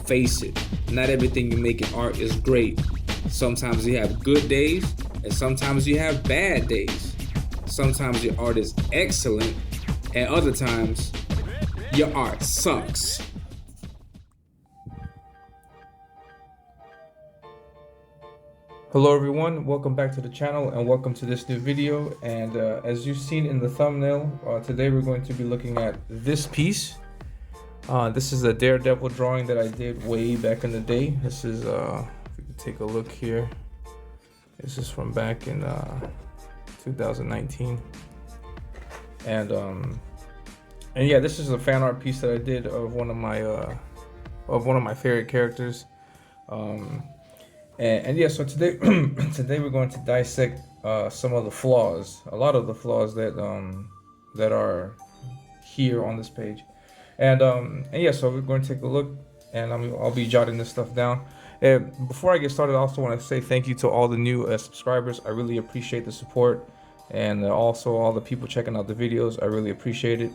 face it, not everything you make in art is great. Sometimes you have good days, and sometimes you have bad days. Sometimes your art is excellent, and other times your art sucks. Hello everyone, welcome back to the channel and welcome to this new video. And as you've seen in the thumbnail, today we're going to be looking at this piece. This is a Daredevil drawing that I did way back in the day. This is, if you can take a look here, this is from back in 2019. And yeah, this is a fan art piece that I did of one of my favorite characters. And yeah, so today today we're going to dissect some of the flaws, a lot of the flaws that that are here on this page. And yeah, so we're going to take a look, and I'll be jotting this stuff down. Before I get started, I also want to say thank you to all the new subscribers. I really appreciate the support, and also all the people checking out the videos. I really appreciate it.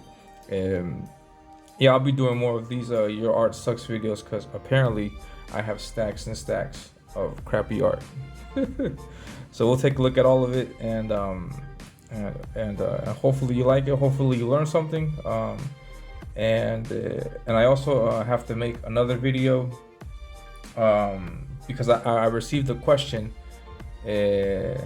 Yeah, I'll be doing more of these Your Art Sucks videos, because apparently I have stacks and stacks of crappy art. So we'll take a look at all of it, and hopefully you like it. Hopefully you learn something. And I also have to make another video because I received a question in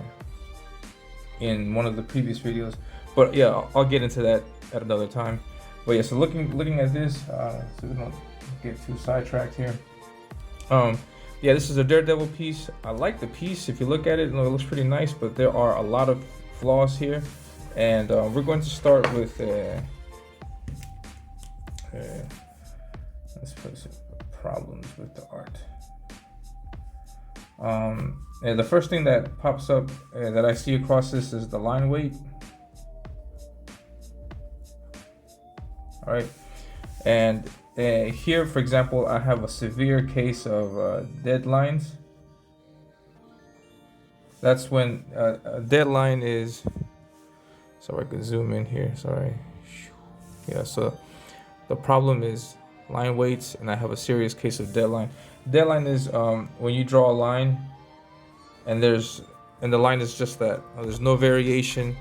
one of the previous videos, but yeah, I'll get into that at another time. But yeah, so looking at this, so we don't get too sidetracked here. Yeah, this is a Daredevil piece. I like the piece. If you look at it, it looks pretty nice, but there are a lot of flaws here. And we're going to start with let's put some problems with the art. And the first thing that pops up that I see across this is the line weight. All right, and here, for example, I have a severe case of deadlines. That's when a deadline is, so I can zoom in here, sorry. Yeah, so the problem is line weights, and I have a serious case of deadline. Deadline is when you draw a line and the line is just that. There's no variation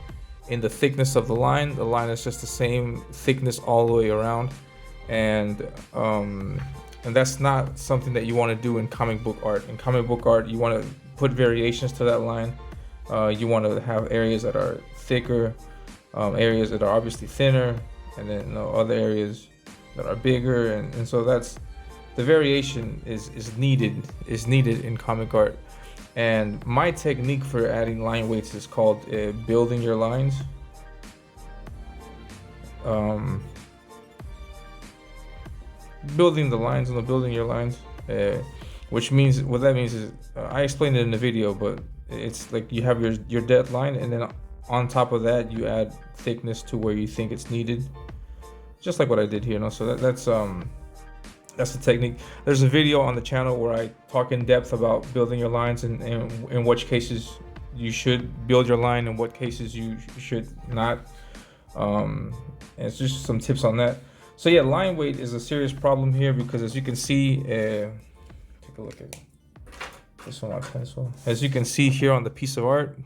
in the thickness of the line. The line is just the same thickness all the way around. And that's not something that you want to do in comic book art. In comic book art, you want to put variations to that line. You want to have areas that are thicker, areas that are obviously thinner, and then other areas that are bigger. And so that's the variation is needed in comic art. And my technique for adding line weights is called building your lines. Building the lines and building your lines, which means, what that means is, I explained it in the video, but it's like you have your deadline, and then on top of that you add thickness to where you think it's needed, just like what I did here. So that's the technique. There's a video on the channel where I talk in depth about building your lines, and in which cases you should build your line and what cases you should not. And it's just some tips on that. So yeah, line weight is a serious problem here, because as you can see, take a look at this one on pencil. As you can see here on the piece of art,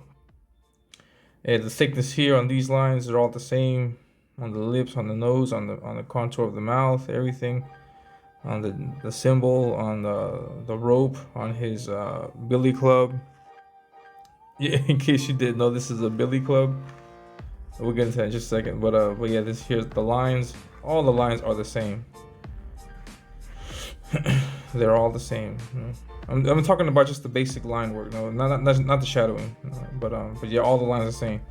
the thickness here on these lines are all the same, on the lips, on the nose, on the contour of the mouth, everything, on the symbol, on the rope, on his billy club. Yeah, in case you didn't know, this is a billy club. We'll get into that in just a second. But yeah, here's the lines. All the lines are the same. They're all the same. I'm talking about just the basic line work, not the shadowing, but yeah, all the lines are the same.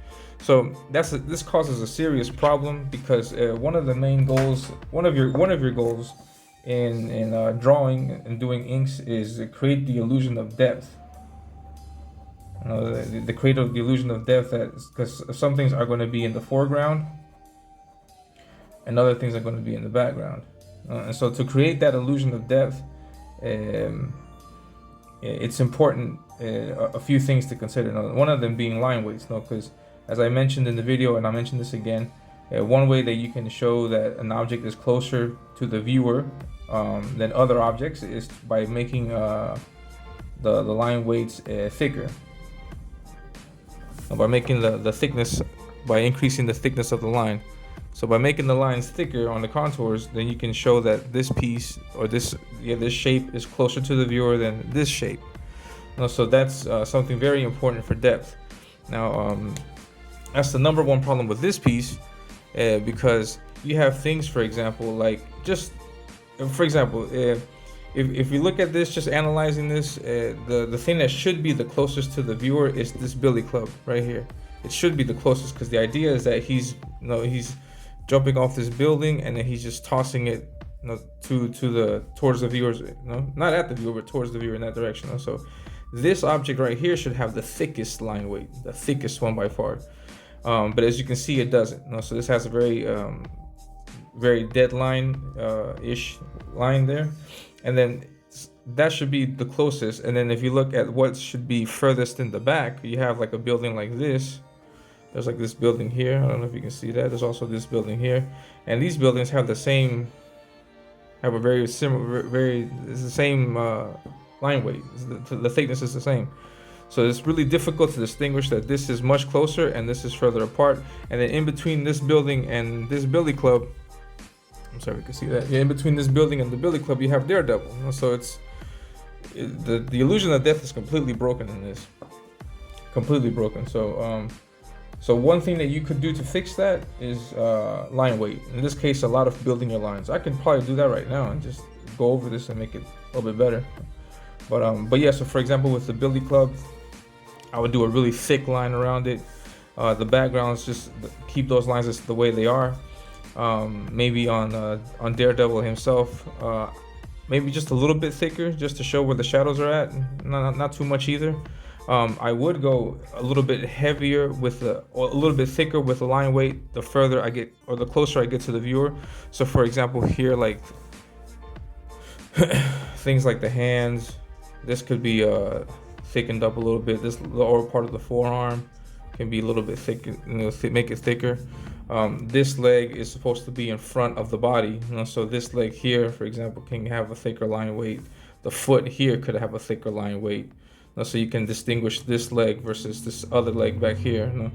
So this causes a serious problem, because one of the main goals, one of your goals in drawing and doing inks is to create the illusion of depth. The create the illusion of depth, because some things are going to be in the foreground and other things are going to be in the background. And so to create that illusion of depth, it's important, a few things to consider. One of them being line weights, because as I mentioned in the video, and I'll mention this again, one way that you can show that an object is closer to the viewer than other objects is by making the line weights thicker. By making the thickness, by increasing the thickness of the line. So by making the lines thicker on the contours, then you can show that this piece or this shape is closer to the viewer than this shape. So that's something very important for depth. Now, that's the number one problem with this piece, because you have things, for example, like if you look at this, just analyzing this, the thing that should be the closest to the viewer is this billy club right here. It should be the closest, because the idea is that he's jumping off this building and then he's just tossing it towards the viewers, not at the viewer, but towards the viewer in that direction. So this object right here should have the thickest line weight, the thickest one by far. But as you can see, it doesn't. So this has a very dead line ish line there, and then that should be the closest. And then if you look at what should be furthest in the back, you have like a building like this. There's like this building here. I don't know if you can see that. There's also this building here, and these buildings have a very similar, it's the same line weight. The thickness is the same. So it's really difficult to distinguish that this is much closer and this is further apart. And then in between this building and this billy club, I'm sorry, you can see that. Yeah, in between this building and the billy club, you have Daredevil. So the illusion of depth is completely broken in this. Completely broken. So one thing that you could do to fix that is line weight. In this case, a lot of building your lines. I can probably do that right now and just go over this and make it a little bit better. But yeah, so for example, with the billy club, I would do a really thick line around it. The backgrounds, just keep those lines as the way they are. Maybe on Daredevil himself, maybe just a little bit thicker, just to show where the shadows are at. Not too much either. I would go a little bit heavier or a little bit thicker with the line weight the further I get, or the closer I get to the viewer. So for example, here, like things like the hands, this could be thickened up a little bit. This lower part of the forearm can be a little bit thick, make it thicker. This leg is supposed to be in front of the body, so this leg here, for example, can have a thicker line weight. The foot here could have a thicker line weight. So you can distinguish this leg versus this other leg back here.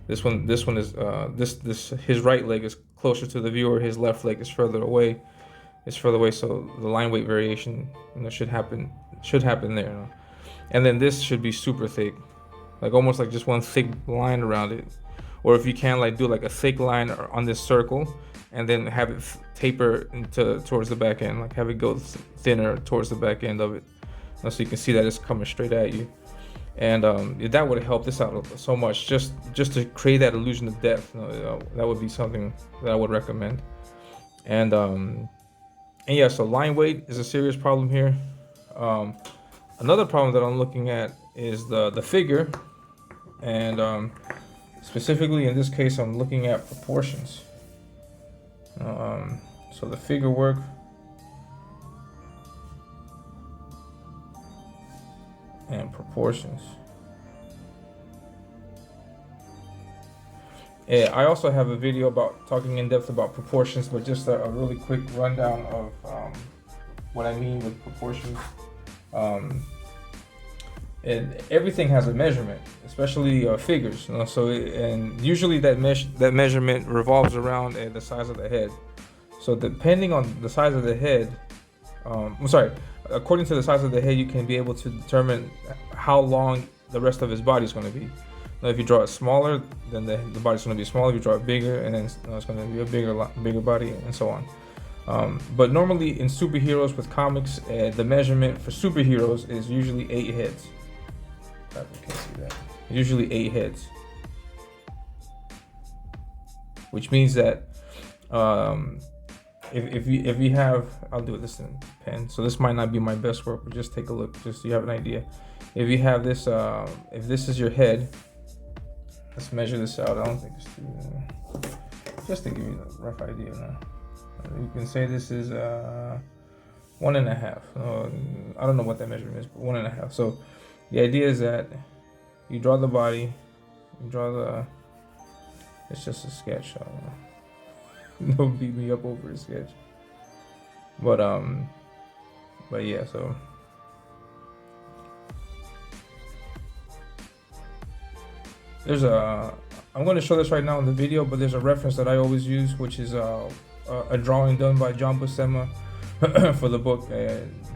This one is his right leg is closer to the viewer. His left leg is further away. So the line weight variation, should happen there. And then this should be super thick, like almost like just one thick line around it. Or if you can, like do like a thick line on this circle, and then have it taper towards the back end, like have it go thinner towards the back end of it. So you can see that it's coming straight at you, and that would help this out so much, just to create that illusion of depth. That would be something that I would recommend. And yeah, so line weight is a serious problem here. Another problem that I'm looking at is the figure, and specifically in this case, I'm looking at proportions. So the figure work. And proportions. I also have a video about talking in depth about proportions, but just a really quick rundown of what I mean with proportions. And everything has a measurement, especially figures. And usually that measurement revolves around the size of the head. So depending on the size of the head, according to the size of the head, you can be able to determine how long the rest of his body is going to be. Now, if you draw it smaller, then the body's going to be smaller. If you draw it bigger, and then it's going to be a bigger body, and so on. But normally in superheroes with comics, the measurement for superheroes is usually 8 heads. You can't see that. Usually 8 heads, which means that if you have, I'll do this in pen, so this might not be my best work, but just take a look, just so you have an idea. If you have this, if this is your head, let's measure this out. I don't think it's too, just to give you a rough idea. You can say this is 1.5. I don't know what that measurement is, but 1.5. So the idea is that you draw the body, it's just a sketch. Don't beat me up over a sketch. But yeah, so there's I'm going to show this right now in the video, but there's a reference that I always use, which is a drawing done by John Buscema for the book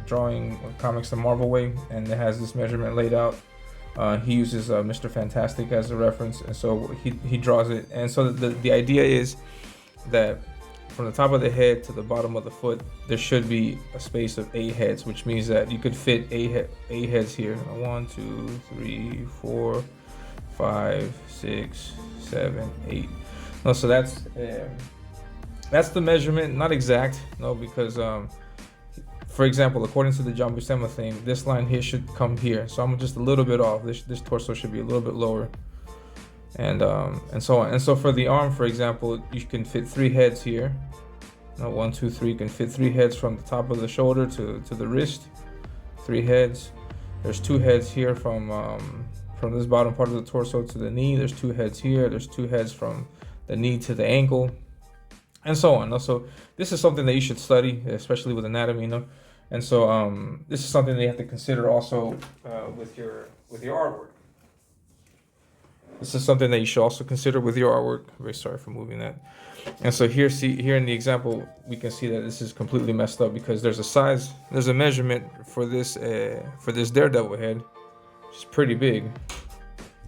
Drawing Comics the Marvel Way, and it has this measurement laid out. He uses Mr. Fantastic as a reference, and so he draws it. And so the idea is that from the top of the head to the bottom of the foot, there should be a space of 8 heads, which means that you could fit eight heads here. 1, 2, 3, 4, 5, 6, 7, 8. No, so that's the measurement. Not exact, no, because for example, according to the John Buscema thing, this line here should come here. So I'm just a little bit off. This torso should be a little bit lower, and so on. And so for the arm, for example, you can fit 3 heads here. No, 1, 2, 3. You can fit 3 heads from the top of the shoulder to the wrist. 3 heads. There's 2 heads here from this bottom part of the torso to the knee. There's 2 heads here. There's 2 heads from the knee to the ankle, and so on. So this is something that you should study, especially with anatomy, you know. And so this is something that you have to consider also with your artwork. This is something that you should also consider with your artwork. Very sorry for moving that. And so here in the example, we can see that this is completely messed up because there's a measurement for this Daredevil head, which is pretty big.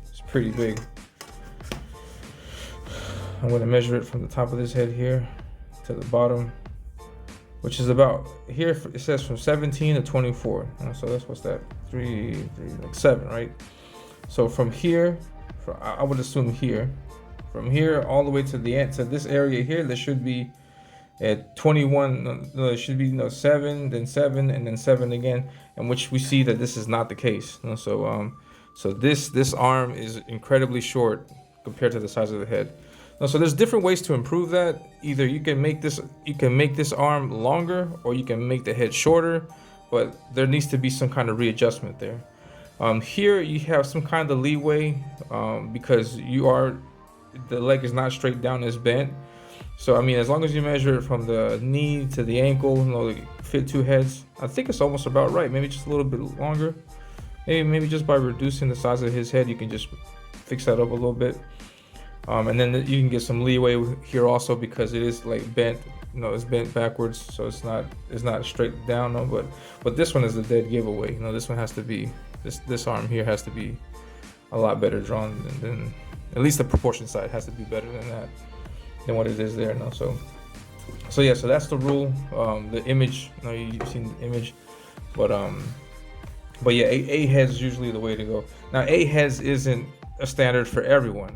It's pretty big. I'm going to measure it from the top of this head here to the bottom, which is about here. It says from 17 to 24. So that's what's that? 3, like 7, right? So from here, I would assume here, from here all the way to the end, to this area here, there should be at 21. No, it should be 7, then 7, and then 7 again. And which we see that this is not the case. So this arm is incredibly short compared to the size of the head. So there's different ways to improve that. Either you can make this arm longer, or you can make the head shorter, but there needs to be some kind of readjustment there. Here you have some kind of leeway because the leg is not straight down, it's bent. So I mean, as long as you measure it from the knee to the ankle, fit 2 heads, I think it's almost about right. Maybe just a little bit longer. Maybe just by reducing the size of his head, you can just fix that up a little bit. And then you can get some leeway here also because it is like bent, it's bent backwards, so it's not straight down. No, but this one is a dead giveaway. This one has to be, this arm here has to be a lot better drawn than at least the proportion side has to be better than what it is there. So yeah, so that's the rule. The image, you've seen the image, but yeah, 8 heads is usually the way to go. Now 8 heads isn't a standard for everyone.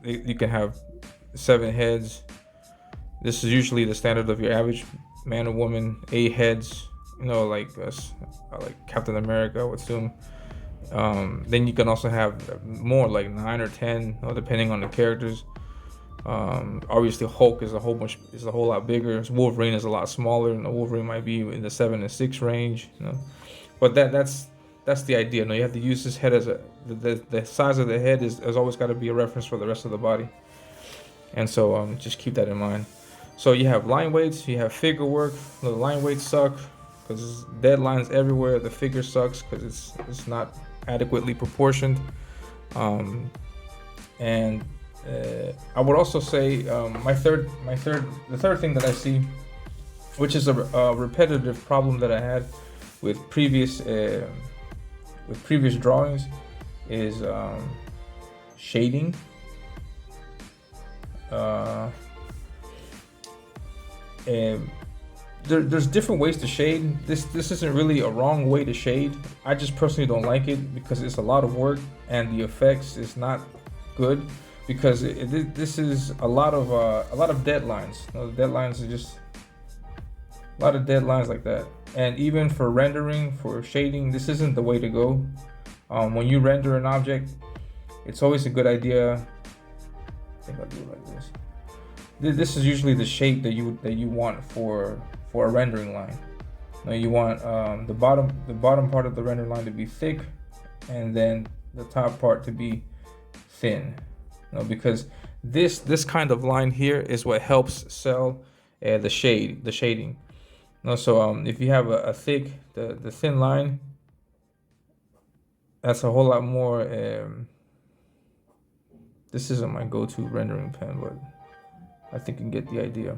You can have 7 heads. This is usually the standard of your average man or woman. 8 heads, like Captain America, I would assume. Then you can also have more, like 9 or 10, depending on the characters. Obviously Hulk is a whole lot bigger. Wolverine is a lot smaller, and Wolverine might be in the 7 and 6 range. But that's the idea. You have to use this head as the size of the head has always got to be a reference for the rest of the body. And so just keep that in mind. So you have line weights, you have figure work. The line weights suck because dead lines everywhere. The figure sucks because it's not adequately proportioned. And I would also say the third thing that I see, which is a repetitive problem that I had with previous drawings, is shading. And there's different ways to shade. This isn't really a wrong way to shade. I just personally don't like it because it's a lot of work and the effects is not good because this is a lot of dead lines. Dead lines are just a lot of dead lines like that. And even for rendering, for shading, this isn't the way to go. When you render an object, it's always a good idea. I think I'll do it like this. This is usually the shape that you want for a rendering line. Now you want the bottom part of the render line to be thick, and then the top part to be thin. Because this kind of line here is what helps sell the shading. No, so if you have a thick, the thin line, that's a whole lot more. This isn't my go-to rendering pen, but I think you can get the idea.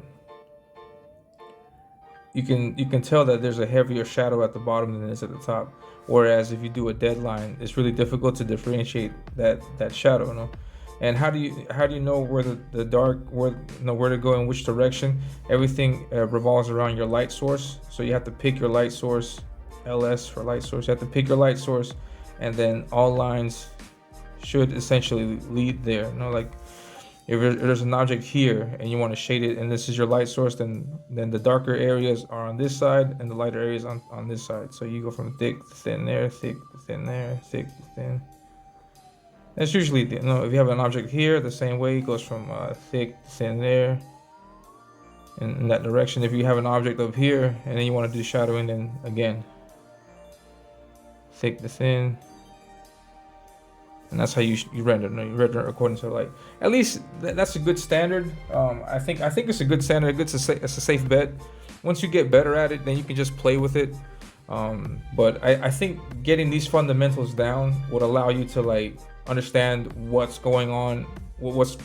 You can tell that there's a heavier shadow at the bottom than there is at the top. Whereas if you do a dead line, it's really difficult to differentiate that shadow, you know. And how do you know where the dark where to go in which direction? Everything revolves around your light source. So you have to pick your light source, LS for light source. You have to pick your light source, and then all lines should essentially lead there. You know, like if there's an object here and you want to shade it, and this is your light source, then the darker areas are on this side and the lighter areas on this side. So you go from thick to thin there, thick to thin there, thick to thin. That's usually, you know, if you have an object here, the same way it goes from thick to thin there, in that direction. If you have an object up here and then you want to do shadowing, then again, thick to thin. And that's how you render. No, you render according to light. At least that's a good standard. I think it's a good standard. It's a safe bet. Once you get better at it, then you can just play with it. But I think getting these fundamentals down would allow you to like understand what's going on, what's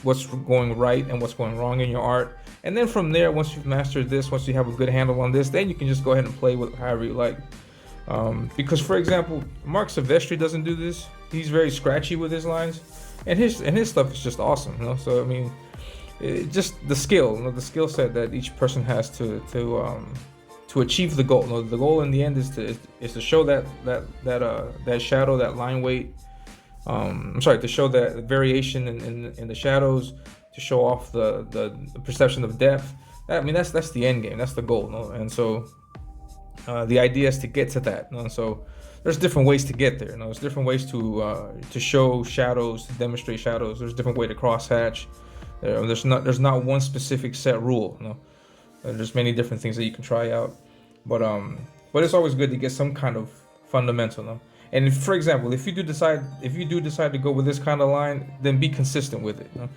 going right and what's going wrong in your art. And then from there, once you've mastered this, once you have a good handle on this, then you can just go ahead and play with however you like. Because for example, Mark Silvestri doesn't do this. He's very scratchy with his lines, and his stuff is just awesome, you know. So I mean, just the skill, you know, the skill set that each person has to achieve the goal. You know, the goal in the end is to show that shadow, that line weight. To show that variation in the shadows, to show off the perception of depth. That's the end game. That's the goal, you know? And so the idea is to get to that. You know? So there's different ways to get there. You know? There's different ways to show shadows, to demonstrate shadows. There's different way to crosshatch. There's not one specific set rule. You know? There's many different things that you can try out, but it's always good to get some kind of fundamental. You know? And if, for example, if you do decide to go with this kind of line, then be consistent with it. You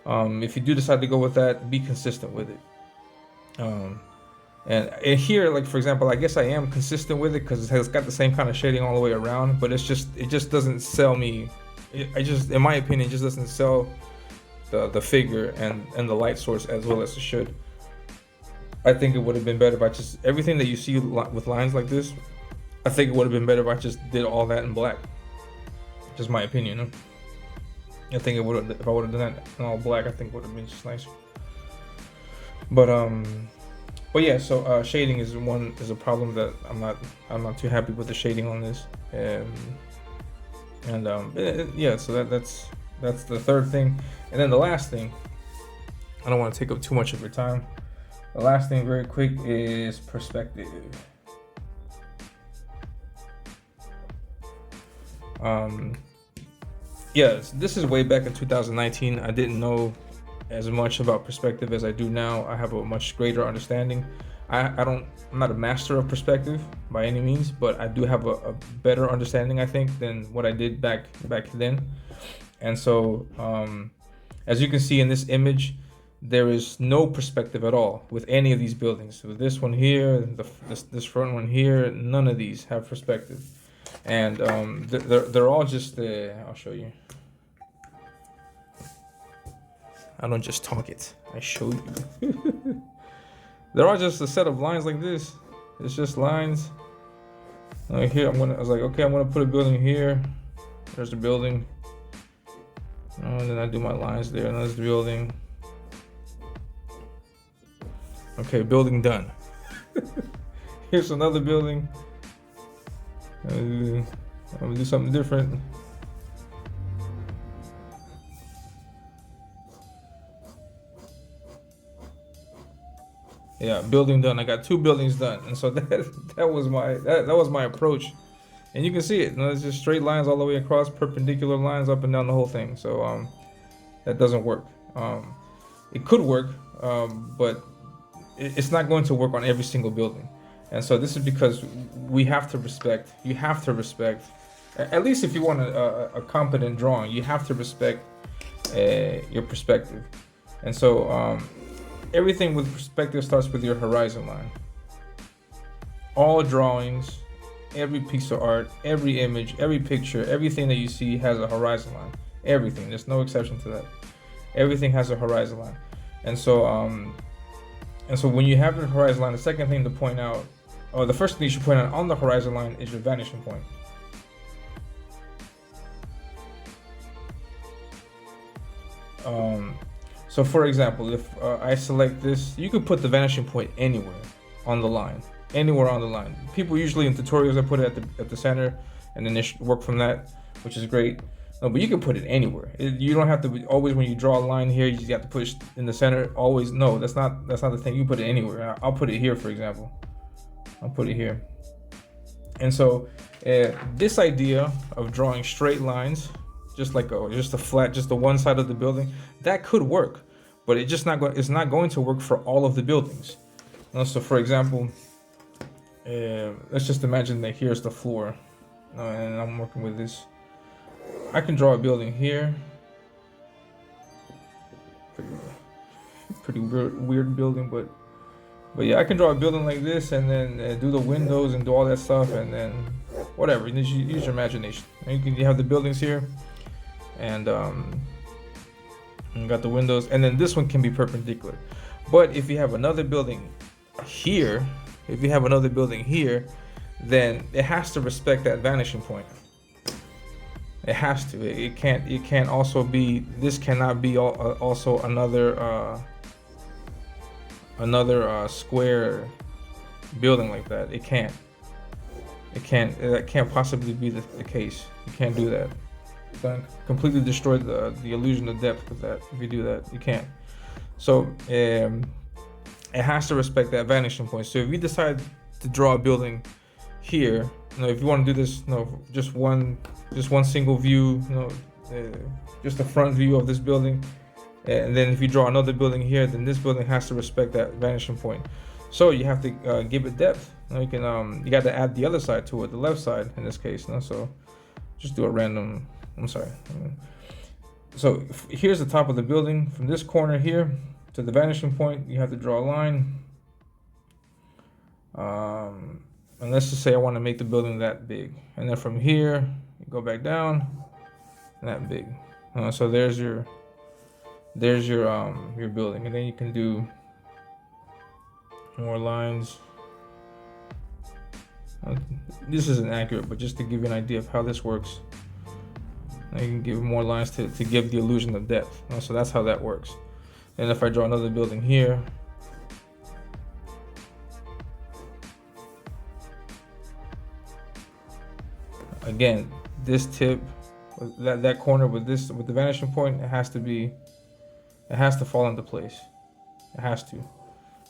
know? If you do decide to go with that, be consistent with it. And here, like for example, I guess I am consistent with it because it has got the same kind of shading all the way around, but it just doesn't sell me. In my opinion, it just doesn't sell the figure and the light source as well as it should. I think it would have been better if I just, everything that you see with lines like this, I think it would have been better if I just did all that in black. Just my opinion. No? I think it would have, if I would have done that in all black, I think it would have been just nicer. But yeah, so shading is a problem that I'm not too happy with the shading on this. Yeah, so that's the third thing. And then the last thing, I don't want to take up too much of your time. The last thing, very quick, is perspective. Yes, this is way back in 2019. I didn't know as much about perspective as I do now. I have a much greater understanding. I'm not a master of perspective by any means, but I do have a better understanding, I think, than what I did back then. And so, as you can see in this image, there is no perspective at all with any of these buildings. So this one here, this front one here, none of these have perspective. And they're all just, I'll show you. I don't just talk it, I show you. They're all just a set of lines like this. It's just lines. Like here, I was like, okay, I'm gonna put a building here. There's the building. And then I do my lines there, and there's the building. Okay, building done. Here's another building. I'm gonna do something different. Yeah, building done. I got 2 buildings done, and so that was my approach. And you can see it. You know, it's just straight lines all the way across, perpendicular lines up and down the whole thing. So that doesn't work. It could work, but it's not going to work on every single building. And so this is because you have to respect, at least if you want a competent drawing, you have to respect your perspective. And so everything with perspective starts with your horizon line. all drawings, every piece of art, every image, every picture, everything that you see has a horizon line. Everything. There's no exception to that. Everything has a horizon line. And so when you have the horizon line, the second thing to point out, or the first thing you should point out on the horizon line is your vanishing point. So for example, if I select this, you could put the vanishing point anywhere on the line, anywhere on the line. People usually in tutorials, I put it at the center, and then they work from that, which is great. No, but you can put it anywhere. You don't have to always, when you draw a line here, you just have to push in the center. Always, no, that's not the thing. You put it anywhere. I'll put it here, for example. I'll put it here. And so this idea of drawing straight lines, just the one side of the building, that could work, but it's not going to work for all of the buildings. So for example, let's just imagine that here's the floor, and I'm working with this. I can draw a building here. Pretty weird building, but yeah, I can draw a building like this, and then do the windows and do all that stuff, and then whatever. Use your imagination. You have the buildings here, and you got the windows, and then this one can be perpendicular. But if you have another building here, then it has to respect that vanishing point. It has to. It can't also be. This cannot be also another square building like that. It can't. That can't possibly be the case. You can't do that. It's gonna completely destroy the illusion of depth with that. If you do that, you can't. So it has to respect that vanishing point. So if you decide to draw a building here, if you want to do this, just one single view, just a front view of this building, and then if you draw another building here, then this building has to respect that vanishing point. So you have to give it depth. You got to add the other side to it, the left side in this case. So just do a random. I'm sorry. So here's the top of the building. From this corner here to the vanishing point, you have to draw a line. And let's just say I want to make the building that big, and then from here you go back down that big. So there's your building, and then you can do more lines. This isn't accurate, but just to give you an idea of how this works, you can give more lines to give the illusion of depth. So that's how that works. And if I draw another building here, again, this tip, that corner with the vanishing point, it has to fall into place. It has to.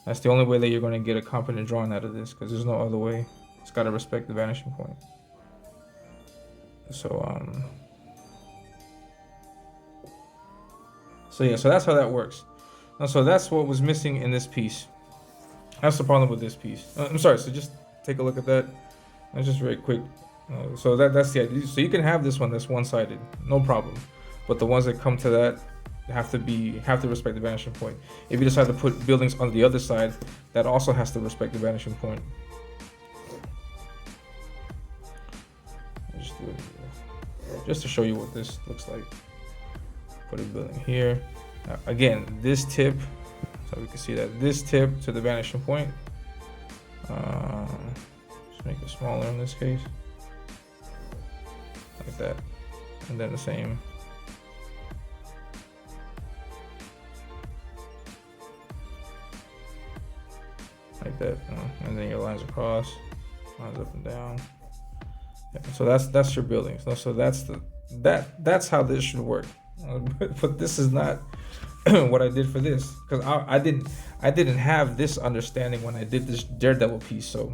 That's the only way that you're going to get a competent drawing out of this, because there's no other way. It's got to respect the vanishing point. So yeah, so that's how that works. So that's what was missing in this piece. That's the problem with this piece. I'm sorry. So just take a look at that. That's just very quick. So that's the idea. So you can have this one that's one-sided, no problem. But the ones that come to that have to respect the vanishing point. If you decide to put buildings on the other side, that also has to respect the vanishing point. Just do it just to show you what this looks like. Put a building here. Again, this tip, so we can see that this tip to the vanishing point. Just make it smaller in this case. Like that, and then the same. Like that, and then your lines across, lines up and down. Yeah, so that's your building. So that's how this should work. But this is not what I did for this, because I didn't have this understanding when I did this Daredevil piece. So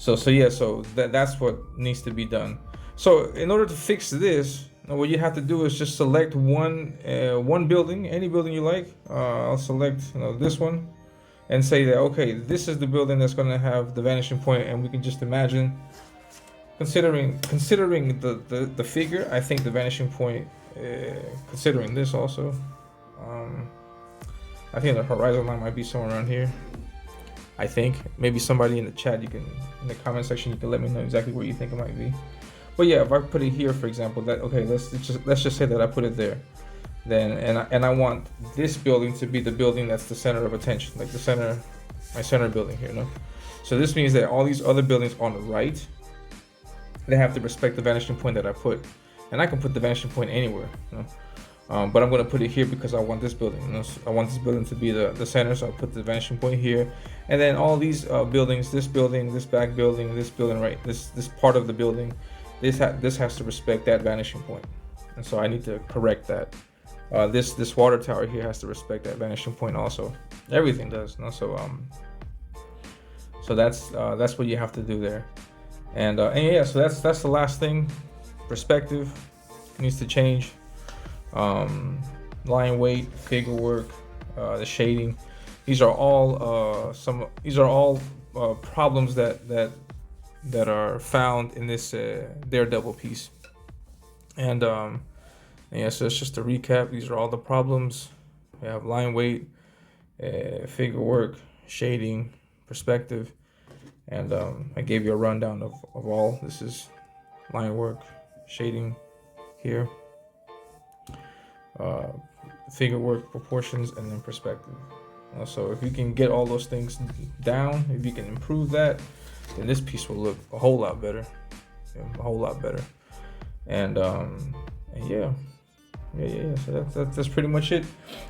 that's what needs to be done. So in order to fix this, what you have to do is just select one building, any building you like. I'll select this one, and say that, okay, this is the building that's going to have the vanishing point, and we can just imagine, considering the figure, I think the vanishing point, considering this also, I think the horizon line might be somewhere around here. I think maybe somebody in the chat, you can, in the comment section, you can let me know exactly where you think it might be. But yeah, if I put it here, for example, that okay, let's just say that I put it there, then and I want this building to be the building that's the center of attention, like the center, my center building here, no? So this means that all these other buildings on the right, they have to respect the vanishing point that I put, and I can put the vanishing point anywhere, you know? But I'm gonna put it here because I want this building. You know? So I want this building to be the center, so I'll put the vanishing point here, and then all these buildings, this back building, this building, right, this part of the building, this has to respect that vanishing point, and so I need to correct that. This water tower here has to respect that vanishing point also. Everything does, you know? So that's what you have to do there, and yeah, so that's the last thing. Perspective needs to change. Line weight, figure work, the shading. These are all problems that are found in this Daredevil piece. And yeah, so it's just a recap. These are all the problems. We have line weight, figure work, shading, perspective, and I gave you a rundown of all. This is line work, shading here, figure work, proportions, and then perspective. So if you can get all those things down, if you can improve that, then this piece will look a whole lot better. A whole lot better. And yeah. So that's pretty much it.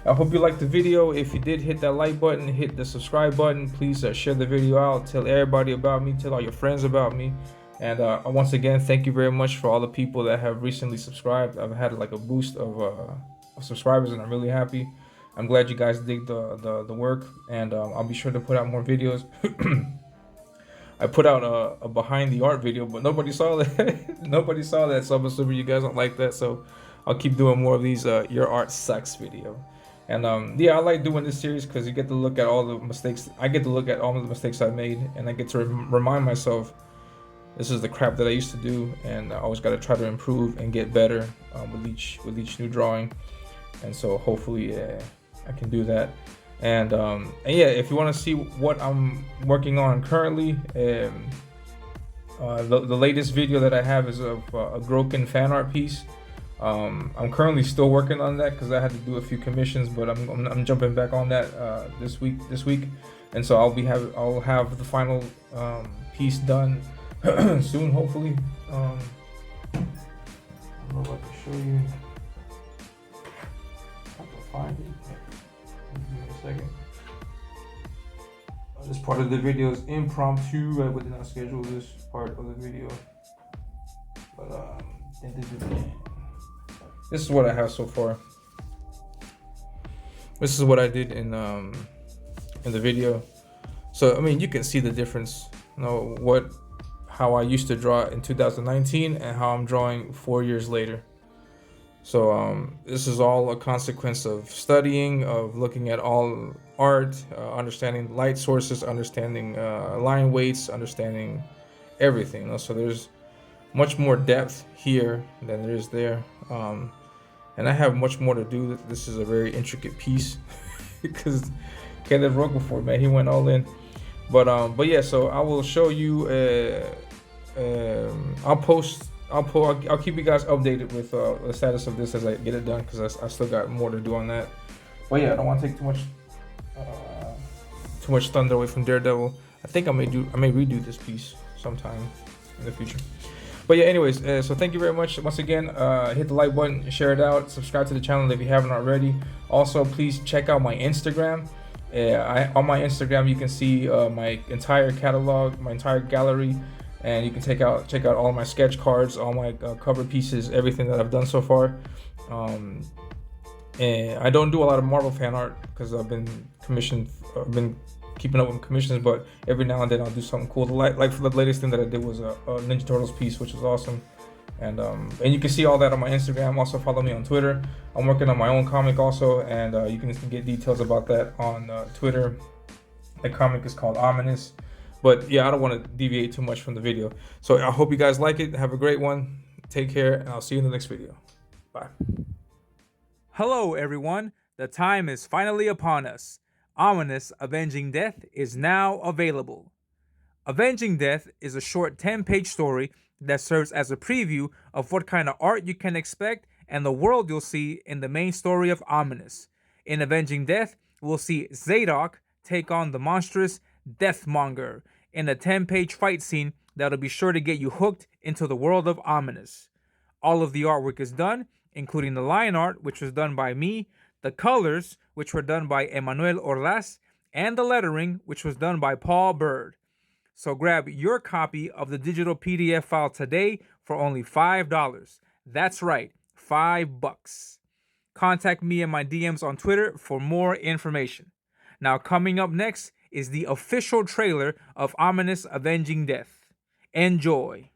I hope you liked the video. If you did, hit that like button, hit the subscribe button. Please share the video out. Tell everybody about me. Tell all your friends about me. And once again, thank you very much for all the people that have recently subscribed. I've had like a boost of subscribers, and I'm really happy. I'm glad you guys dig the work, and I'll be sure to put out more videos. I put out a behind the art video, but nobody saw that. Nobody saw that, so I'm assuming you guys don't like that. So I'll keep doing more of these your art sucks video. And yeah, I like doing this series because you get to look at all the mistakes. I get to look at all the mistakes I made, and I get to remind myself this is the crap that I used to do, and I always got to try to improve and get better with each new drawing. And so hopefully I can do that. And yeah, if you want to see what I'm working on currently, the latest video that I have is of a Groken fan art piece. I'm currently still working on that because I had to do a few commissions, but I'm jumping back on that this week, and so I'll have the final piece done soon, hopefully. I don't know if I can show you. I have to find it. Give me a second. This part of the video is impromptu. I did not schedule this part of the video, but this is what I have so far. This is what I did in the video. So I mean, you can see the difference. You know how I used to draw in 2019 and how I'm drawing 4 years later. So this is all a consequence of studying, of looking at all art, understanding light sources, understanding line weights, understanding everything. You know? So there's much more depth here than there is there. And I have much more to do. This is a very intricate piece because Caleb wrote before, man. He went all in. But yeah, so I will show you. I'll keep you guys updated with the status of this as I get it done, because I still got more to do on that. But yeah, I don't want to take too much thunder away from Daredevil. I think I may redo this piece sometime in the future. But yeah, anyways, so thank you very much once again. Hit the like button, share it out, subscribe to the channel if you haven't already. Also, please check out my Instagram. On my Instagram, you can see my entire catalog, my entire gallery, and you can check out all my sketch cards, all my cover pieces, everything that I've done so far. And I don't do a lot of Marvel fan art because I've been keeping up with commissions, but every now and then I'll do something cool. Like for the latest thing that I did was a Ninja Turtles piece, which was awesome. And you can see all that on my Instagram. Also follow me on Twitter. I'm working on my own comic also, and you can get details about that on Twitter. The comic is called Ominous. But yeah, I don't want to deviate too much from the video. So I hope you guys like it. Have a great one. Take care, and I'll see you in the next video. Bye. Hello, everyone. The time is finally upon us. Ominous Avenging Death is now available. Avenging Death is a short 10-page story that serves as a preview of what kind of art you can expect and the world you'll see in the main story of Ominous. In Avenging Death, we'll see Zadok take on the monstrous Deathmonger in a 10-page fight scene that'll be sure to get you hooked into the world of Ominous. All of the artwork is done, including the line art, which was done by me, the colors, which were done by Emmanuel Orlas, and the lettering, which was done by Paul Bird. So grab your copy of the digital PDF file today for only $5. That's right, $5. Contact me in my DMs on Twitter for more information. Now, coming up next is the official trailer of Ominous Avenging Death. Enjoy.